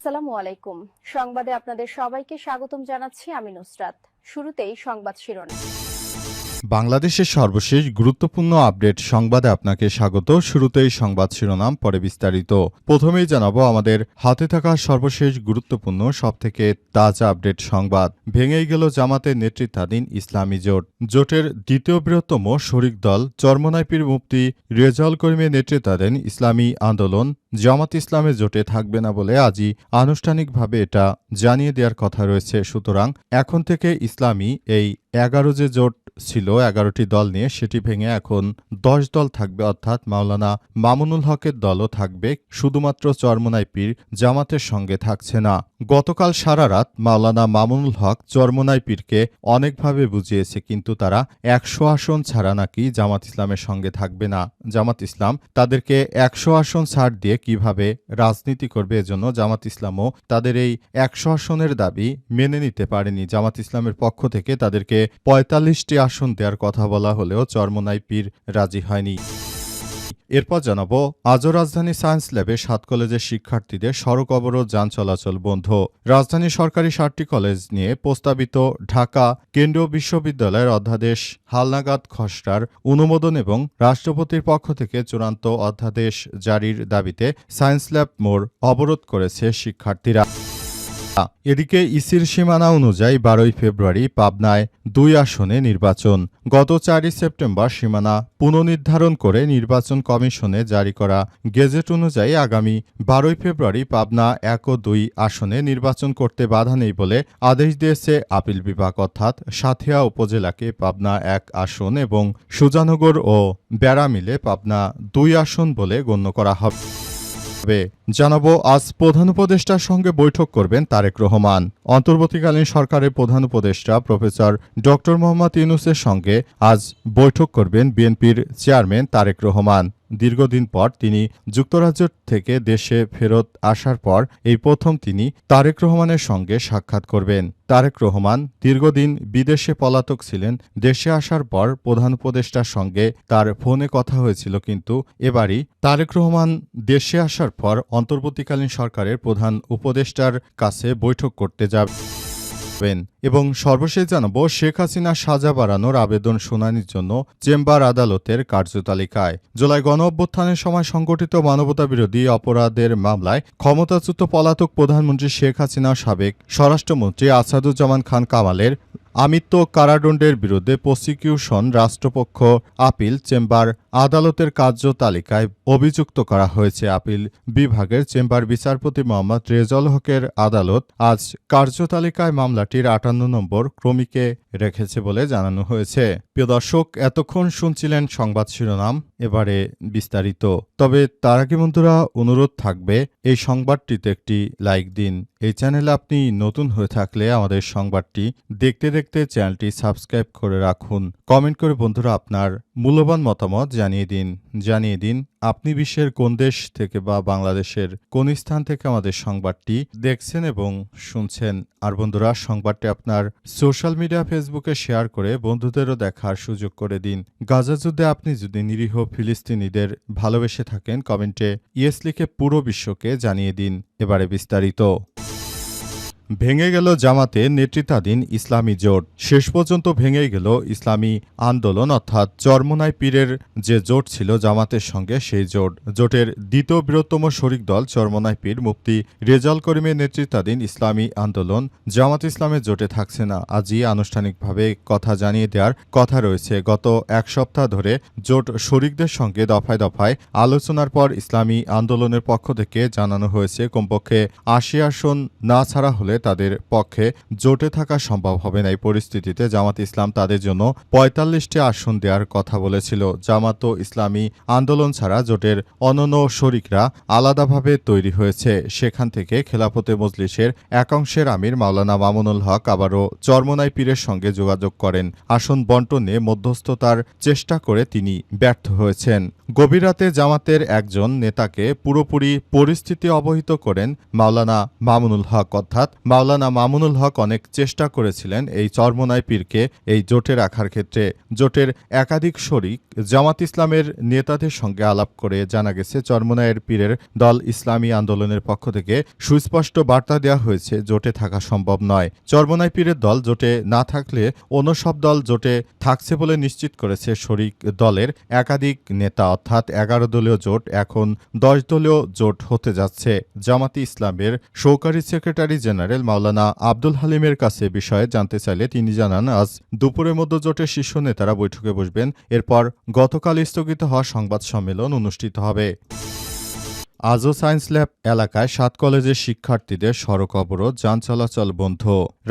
আসসালামু আলাইকুম। সংবাদে আপনাদের সবাইকে স্বাগতম জানাচ্ছি আমি নুসরাত। শুরুতেই সংবাদ শিরোনাম। বাংলাদেশের সর্বশেষ গুরুত্বপূর্ণ আপডেট সংবাদে আপনাকে স্বাগত। শুরুতেই সংবাদ শিরোনাম, পরে বিস্তারিত। প্রথমেই জানাবো আমাদের হাতে থাকা সর্বশেষ গুরুত্বপূর্ণ সবথেকে তাজা আপডেট সংবাদ। ভেঙেই গেল জামাতের নেতৃত্বাধীন ইসলামী জোট। জোটের দ্বিতীয় বৃহত্তম শরিক দল চরমোনাই পীর মুফতি রেজাউল করিমের নেতৃত্বাধীন ইসলামী আন্দোলন জামাত ইসলামের জোটে থাকবে না বলে আজই আনুষ্ঠানিকভাবে এটা জানিয়ে দেওয়ার কথা রয়েছে। সুতরাং এখন থেকে ইসলামী এই 11 যে জোট ছিল 11টি দল নিয়ে, সেটি ভেঙে এখন 10 দল থাকবে, অর্থাৎ মাওলানা মামুনুল হকের দলও থাকবে। শুধুমাত্র চরমোনাই পীর জামাতের সঙ্গে থাকছে না। গতকাল সারা রাত মাওলানা মামুনুল হক চরমোনাই পীরকে অনেকভাবে বুঝিয়েছে, কিন্তু তারা 100 আসন ছাড়া নাকি জামাত ইসলামের সঙ্গে থাকবে না। জামাত ইসলাম তাদেরকে 100 আসন ছাড় দিয়ে কিভাবে রাজনীতি করবে, এজন্য জামাত ইসলামও তাদের এই 100 আসনের দাবি মেনে নিতে পারেনি। জামাত ইসলামের পক্ষ থেকে তাদেরকে 45টি আসন দেওয়ার কথা বলা হলেও চরমোনাই পীর রাজি হয়নি। এরপর জানাবো, আজও রাজধানী সায়েন্স ল্যাবে 7 কলেজের শিক্ষার্থীদের সড়ক অবরোধ, যান চলাচল বন্ধ। রাজধানীর সরকারি 7টি কলেজ নিয়ে প্রস্তাবিত ঢাকা কেন্দ্রীয় বিশ্ববিদ্যালয়ের অধ্যাদেশ হালনাগাদ খসড়ার অনুমোদন এবং রাষ্ট্রপতির পক্ষ থেকে চূড়ান্ত অধ্যাদেশ জারির দাবিতে সায়েন্স ল্যাব মোড় অবরোধ করেছে শিক্ষার্থীরা। এদিকে ইসির সীমানা অনুযায়ী 12ই ফেব্রুয়ারি পাবনায় 2 আসনে নির্বাচন। গত 4 সেপ্টেম্বর সীমানা পুনর্নির্ধারণ করে নির্বাচন কমিশনে জারি করা গেজেট অনুযায়ী আগামী 12ই ফেব্রুয়ারি পাবনা 1 ও 2 আসনে নির্বাচন করতে বাধা নেই বলে আদেশ দিয়েছে আপিল বিভাগ, অর্থাৎ সাঁথিয়া উপজেলাকে পাবনা 1 আসন এবং সুজানগর ও বেড়া মিলে পাবনা 2 আসন বলে গণ্য করা হবে। জানাবো, আজ প্রধান উপদেষ্টার সঙ্গে বৈঠক করবেন তারেক রহমান। অন্তর্বর্তীকালীন সরকারের প্রধান উপদেষ্টা প্রফেসর ড মোহাম্মদ ইউনূসের সঙ্গে আজ বৈঠক করবেন বিএনপির চেয়ারম্যান তারেক রহমান। দীর্ঘদিন পর তিনি যুক্তরাজ্য থেকে দেশে ফেরত আসার পর এই প্রথম তিনি তারেক রহমানের সঙ্গে সাক্ষাৎ করবেন। তারেক রহমান দীর্ঘদিন বিদেশে পলাতক ছিলেন। দেশে আসার পর প্রধান উপদেষ্টার সঙ্গে তার ফোনে কথা হয়েছিল, কিন্তু এবারই তারেক রহমান দেশে আসার পর অন্তর্বর্তীকালীন সরকারের প্রধান উপদেষ্টার কাছে বৈঠক করতে যাবেন। এবং সর্বশেষ জানাবো, শেখ হাসিনা সাজা বাড়ানোর আবেদন শুনানির জন্য চেম্বার আদালতের কার্যতালিকায়। জুলাই গণঅভ্যুত্থানের সময় সংগঠিত মানবতাবিরোধী অপরাধের মামলায় ক্ষমতাচ্যুত পলাতক প্রধানমন্ত্রী শেখ হাসিনা সাবেক স্বরাষ্ট্রমন্ত্রী আসাদুজ্জামান খান কামালের আমৃত্য কারাদণ্ডের বিরুদ্ধে প্রসিকিউশন রাষ্ট্রপক্ষ আপিল চেম্বার আদালতের কার্যতালিকায় অভিযুক্ত করা হয়েছে। আপিল বিভাগের চেম্বার বিচারপতি মোহাম্মদ রেজাউল হকের আদালত আজ কার্যতালিকায় মামলাটির 58 নম্বর ক্রমিকে রেখেছে বলে জানানো হয়েছে। প্রিয় দর্শক, এতক্ষণ শুনছিলেন সংবাদ শিরোনাম, এবারে বিস্তারিত। তবে তার আগে বন্ধুরা, অনুরোধ থাকবে এই সংবাদটিতে একটি লাইক দিন। এই চ্যানেলে আপনি নতুন হয়ে থাকলে আমাদের সংবাদটি দেখতে দেখতে চ্যানেলটি সাবস্ক্রাইব করে রাখুন। কমেন্ট করে বন্ধুরা আপনার মূল্যবান মতামত জানিয়ে দিন আপনি বিশ্বের কোন দেশ থেকে বা বাংলাদেশের কোন স্থান থেকে আমাদের সংবাদটি দেখছেন এবং শুনছেন। আর বন্ধুরা, সংবাদটি আপনার সোশ্যাল মিডিয়া ফেসবুকে শেয়ার করে বন্ধুদেরও দেখার সুযোগ করে দিন। গাজা যুদ্ধে আপনি যদি নিরীহ ফিলিস্তিনিদের ভালোবেসে থাকেন, কমেন্টে ইয়েস লিখে পুরো বিশ্বকে জানিয়ে দিন। এবারে বিস্তারিত। ভেঙে গেল জামাতের নেতৃত্বাধীন ইসলামী জোট। শেষ পর্যন্ত ভেঙেই গেল ইসলামী আন্দোলন, অর্থাৎ চরমোনাই পীরের যে জোট ছিল জামাতের সঙ্গে, সেই জোটের দ্বিতীয় বৃহত্তম শরিক দল চরমোনাই পীর মুফতি রেজাউল করিমের নেতৃত্বাধীন ইসলামী আন্দোলন জামাত ইসলামের জোটে থাকছে না। আজই আনুষ্ঠানিকভাবে কথা জানিয়ে দেওয়ার কথা রয়েছে। গত 1 সপ্তাহ ধরে জোট শরিকদের সঙ্গে দফায় দফায় আলোচনার পর ইসলামী আন্দোলনের পক্ষ থেকে জানানো হয়েছে কমপক্ষে 80 আসন না ছাড়া হলে তাদের পক্ষে জোটে থাকা সম্ভব হবে না। এই পরিস্থিতিতে জামাত ইসলাম তাদের জন্য 45টি আসন দেওয়ার কথা বলেছিল। জামাত ও ইসলামী আন্দোলন ছাড়া জোটের অন্যান্য শরিকরা আলাদাভাবে তৈরি হয়েছে। সেখান থেকে খেলাফতে মজলিসের একাংশের আমির মাওলানা মামুনুল হক আবারও চরমোনাই পীরের সঙ্গে যোগাযোগ করেন। আসন বন্টনে মধ্যস্থতার চেষ্টা করে তিনি ব্যর্থ হয়েছেন। গভীর রাতে জামাতের একজন নেতাকে পুরোপুরি পরিস্থিতি অবহিত করেন মাওলানা মামুনুল হক, অর্থাৎ মাওলানা মামুনুল হক অনেক চেষ্টা করেছিলেন এই চরমোনাই পীরকে এই জোটে রাখার ক্ষেত্রে। জোটের একাধিক শরিক জামাত ইসলামের নেতাদের সঙ্গে আলাপ করে জানা গেছে চরমোনাইয়ের পীরের দল ইসলামী আন্দোলনের পক্ষ থেকে সুস্পষ্ট বার্তা দেওয়া হয়েছে জোটে থাকা সম্ভব নয়। চরমোনাই পীরের দল জোটে না থাকলে অন্য সব দল জোটে থাকছে বলে নিশ্চিত করেছে শরিক দলের একাধিক নেতা, অর্থাৎ 11 দলীয় জোট এখন 10 দলীয় জোট হতে যাচ্ছে। জামাতে ইসলামের সহকারী সেক্রেটারি জেনারেল মাওলানা আব্দুল হালিমের কাছে বিষয়ে জানতে চাইলে তিনি জানান, আজ দুপুরের মধ্যে জোটের শীর্ষ নেতারা বৈঠকে বসবেন। এরপর গতকাল স্থগিত হওয়া সংবাদ সম্মেলন অনুষ্ঠিত হবে। আজও সায়েন্স ল্যাব এলাকায় 7 কলেজের শিক্ষার্থীদের সড়ক অবরোধ, যান চলাচল বন্ধ।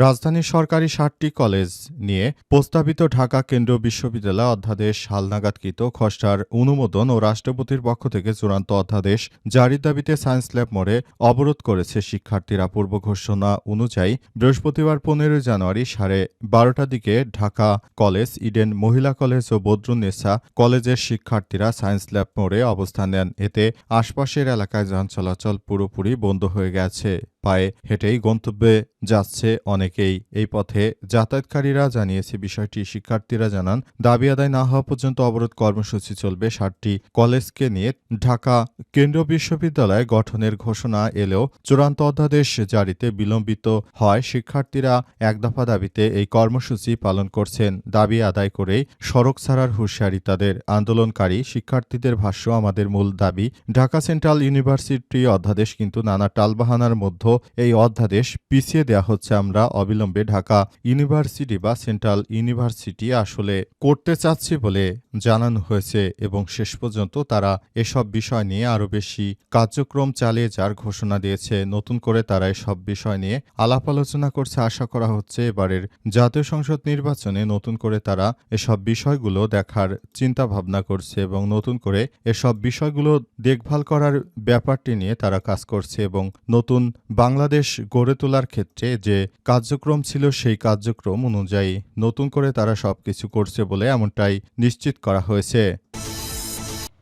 রাজধানীর সরকারি 7টি কলেজ নিয়ে প্রস্তাবিত ঢাকা কেন্দ্রীয় বিশ্ববিদ্যালয় অধ্যাদেশ হালনাগাদকৃত খসড়ার অনুমোদন ও রাষ্ট্রপতির পক্ষ থেকে চূড়ান্ত অধ্যাদেশ জারির দাবিতে সায়েন্স ল্যাব মোড়ে অবরোধ করেছে শিক্ষার্থীরা। পূর্ব ঘোষণা অনুযায়ী বৃহস্পতিবার 15 জানুয়ারি 12:30টার দিকে ঢাকা কলেজ, ইডেন মহিলা কলেজ ও বদরুন্নেসা কলেজের শিক্ষার্থীরা সায়েন্স ল্যাব মোড়ে অবস্থান নেন। এতে আশপাশের এলাকায় যান চলাচল পুরোপুরি বন্ধ হয়ে গেছে। পায়ে হেঁটেই গন্তব্যে যাচ্ছে অনেকেই। এই পথে যাতায়াতকারীরা জানিয়েছে বিষয়টি। শিক্ষার্থীরা জানান, দাবি আদায় না হওয়া পর্যন্ত অবরোধ কর্মসূচি চলবে। 7টি কলেজকে নিয়ে ঢাকা কেন্দ্রীয় বিশ্ববিদ্যালয় গঠনের ঘোষণা এলেও চূড়ান্ত অধ্যাদেশ জারিতে বিলম্বিত হয়। শিক্ষার্থীরা এক দফা দাবিতে এই কর্মসূচি পালন করছেন। দাবি আদায় করেই সড়ক ছাড়ার হুঁশিয়ারি তাদের। আন্দোলনকারী শিক্ষার্থীদের ভাষ্য, আমাদের মূল দাবি ঢাকা সেন্ট্রাল ইউনিভার্সিটি অধ্যাদেশ, কিন্তু নানা টালবাহানার মধ্যে এই অধ্যাদেশ পিছিয়ে দেওয়া হচ্ছে। আমরা অবিলম্বে ঢাকা ইউনিভার্সিটি বা সেন্ট্রাল ইউনিভার্সিটি আসলে করতে চাচ্ছি বলে জানানো হয়েছে এবং শেষ পর্যন্ত তারা এসব বিষয় নিয়ে আরও বেশি কার্যক্রম চালিয়ে যাওয়ার ঘোষণা দিয়েছে। নতুন করে তারা এসব বিষয় নিয়ে আলাপ আলোচনা করছে। আশা করা হচ্ছে এবারের জাতীয় সংসদ নির্বাচনে নতুন করে তারা এসব বিষয়গুলো দেখার চিন্তা ভাবনা করছে এবং নতুন করে এসব বিষয়গুলো দেখভাল করার ব্যাপারটি নিয়ে তারা কাজ করছে এবং নতুন বাংলাদেশ গড়ে তোলার ক্ষেত্রে যে কার্যক্রম ছিল সেই কার্যক্রম অনুযায়ী নতুন করে তারা সবকিছু করছে বলে এমনটাই নিশ্চিত করা হয়েছে।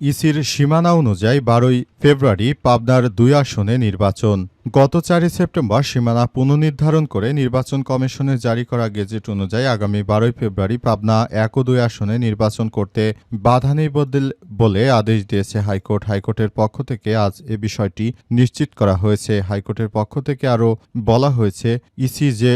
ইসির সীমানা অনুযায়ী 12 ফেব্রুয়ারি পাবনার 2 আসনে নির্বাচন। গত 4 সেপ্টেম্বর সীমানা পুনর্নির্ধারণ করে নির্বাচন কমিশনের জারি করা গেজেট অনুযায়ী আগামী 12 ফেব্রুয়ারি পাবনা 1 ও 2 আসনে নির্বাচন করতে বাধা নেই বলে আদেশ দিয়েছে হাইকোর্ট। হাইকোর্টের পক্ষ থেকে আজ এ বিষয়টি নিশ্চিত করা হয়েছে। হাইকোর্টের পক্ষ থেকে আরও বলা হয়েছে, ইসি যে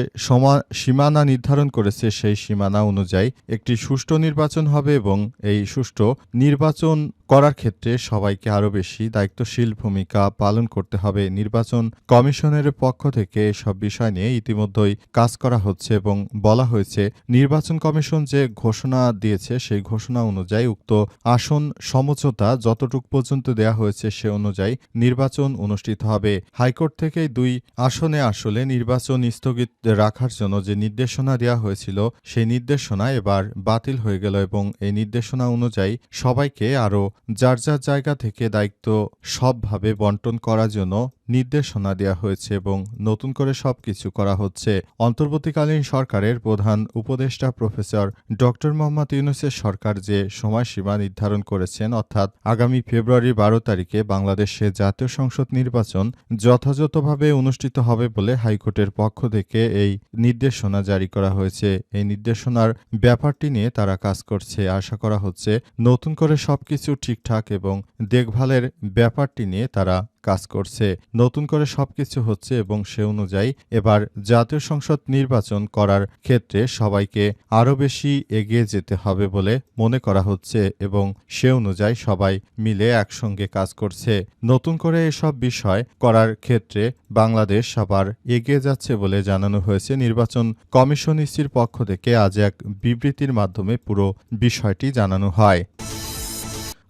সীমানা নির্ধারণ করেছে সেই সীমানা অনুযায়ী একটি সুষ্ঠু নির্বাচন হবে এবং এই সুষ্ঠু নির্বাচন করার ক্ষেত্রে সবাইকে আরও বেশি দায়িত্বশীল ভূমিকা পালন করতে হবে। নির্বাচন কমিশনের পক্ষ থেকে এসব বিষয় নিয়ে ইতিমধ্যেই কাজ করা হচ্ছে এবং বলা হয়েছে, নির্বাচন কমিশন যে ঘোষণা দিয়েছে সেই ঘোষণা অনুযায়ী উক্ত আসন সমঝোতা যতটুকু পর্যন্ত দেয়া হয়েছে সে অনুযায়ী নির্বাচন অনুষ্ঠিত হবে। হাইকোর্ট থেকে 2 আসনে আসলে নির্বাচন স্থগিত রাখার জন্য যে নির্দেশনা দেওয়া হয়েছিল সেই নির্দেশনা এবার বাতিল হয়ে গেল এবং এই নির্দেশনা অনুযায়ী সবাইকে আরও যার যার জায়গা থেকে দায়িত্ব সবভাবে বন্টন করার জন্য নির্দেশনা দেওয়া হয়েছে এবং নতুন করে সবকিছু করা হচ্ছে। অন্তর্বর্তীকালীন সরকারের প্রধান উপদেষ্টা প্রফেসর ডক্টর মোহাম্মদ ইউনূসের সরকার যে সময়সীমা নির্ধারণ করেছেন, অর্থাৎ আগামী ফেব্রুয়ারি 12 তারিখে বাংলাদেশে জাতীয় সংসদ নির্বাচন যথাযথভাবে অনুষ্ঠিত হবে বলে হাইকোর্টের পক্ষ থেকে এই নির্দেশনা জারি করা হয়েছে। এই নির্দেশনার ব্যাপারটি নিয়ে তারা কাজ করছে। আশা করা হচ্ছে নতুন করে সবকিছু ঠিকঠাক এবং দেখভালের ব্যাপারটি নিয়ে তারা কাজ করছে। নতুন করে সবকিছু হচ্ছে এবং সে অনুযায়ী এবার জাতীয় সংসদ নির্বাচন করার ক্ষেত্রে সবাইকে আরও বেশি এগিয়ে যেতে হবে বলে মনে করা হচ্ছে এবং সে অনুযায়ী সবাই মিলে একসঙ্গে কাজ করছে। নতুন করে এসব বিষয় করার ক্ষেত্রে বাংলাদেশ আবার এগিয়ে যাচ্ছে বলে জানানো হয়েছে। নির্বাচন কমিশন ইসির পক্ষ থেকে আজ এক বিবৃতির মাধ্যমে পুরো বিষয়টি জানানো হয়।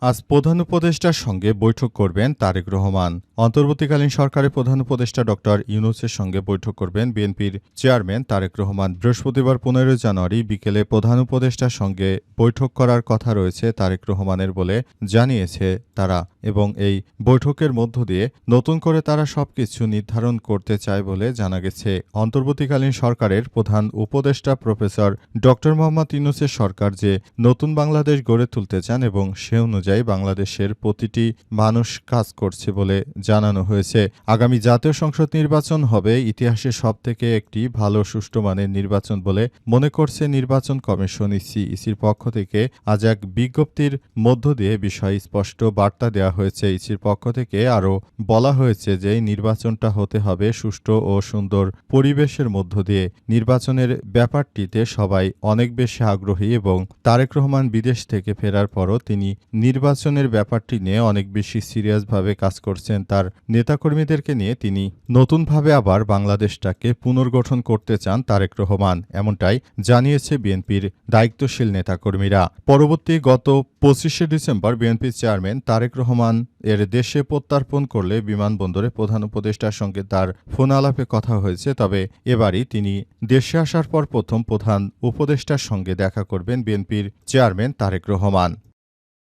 আজ প্রধান উপদেষ্টার সঙ্গে বৈঠক করবেন তারেক রহমান। অন্তর্বর্তীকালীন সরকারের প্রধান উপদেষ্টা ডক্টর ইউনূসের সঙ্গে বৈঠক করবেন বিএনপির চেয়ারম্যান তারেক রহমান। বৃহস্পতিবার 15 জানুয়ারি বিকেলে প্রধান উপদেষ্টার সঙ্গে বৈঠক করার কথা রয়েছে তারেক রহমানের বলে জানিয়েছে তারা এবং এই বৈঠকের মধ্য দিয়ে নতুন করে তারা সবকিছু নির্ধারণ করতে চায় বলে জানা গেছে। অন্তর্বর্তীকালীন সরকারের প্রধান উপদেষ্টা প্রফেসর ডক্টর মোহাম্মদ ইউনূসের সরকার যে নতুন বাংলাদেশ গড়ে তুলতে চান এবং সে অনুযায়ী অনুযায়ী বাংলাদেশের প্রতিটি মানুষ কাজ করছে বলে জানানো হয়েছে। আগামী জাতীয় সংসদ নির্বাচন হবে ইতিহাসে সবথেকে একটি ভালো সুষ্ঠু মানের নির্বাচন বলে মনে করছে নির্বাচন কমিশন। ইসির পক্ষ থেকে আজ এক বিজ্ঞপ্তির মধ্য দিয়ে বিষয় স্পষ্ট বার্তা দেওয়া হয়েছে। ইসির পক্ষ থেকে আরও বলা হয়েছে যে নির্বাচনটা হতে হবে সুষ্ঠু ও সুন্দর পরিবেশের মধ্য দিয়ে। নির্বাচনের ব্যাপারটিতে সবাই অনেক বেশি আগ্রহী এবং তারেক রহমান বিদেশ থেকে ফেরার পরও তিনি নির্বাচনের ব্যাপারটি নিয়ে অনেক বেশি সিরিয়াসভাবে কাজ করছেন। তার নেতাকর্মীদেরকে নিয়ে তিনি নতুনভাবে আবার বাংলাদেশটাকে পুনর্গঠন করতে চান তারেক রহমান, এমনটাই জানিয়েছে বিএনপির দায়িত্বশীল নেতাকর্মীরা। পরবর্তী গত 25শে ডিসেম্বর বিএনপির চেয়ারম্যান তারেক রহমান এর দেশে প্রত্যার্পণ করলে বিমানবন্দরে প্রধান উপদেষ্টার সঙ্গে তার ফোন আলাপে কথা হয়েছে। তবে এবারই তিনি দেশে আসার পর প্রথম প্রধান উপদেষ্টার সঙ্গে দেখা করবেন বিএনপির চেয়ারম্যান তারেক রহমান।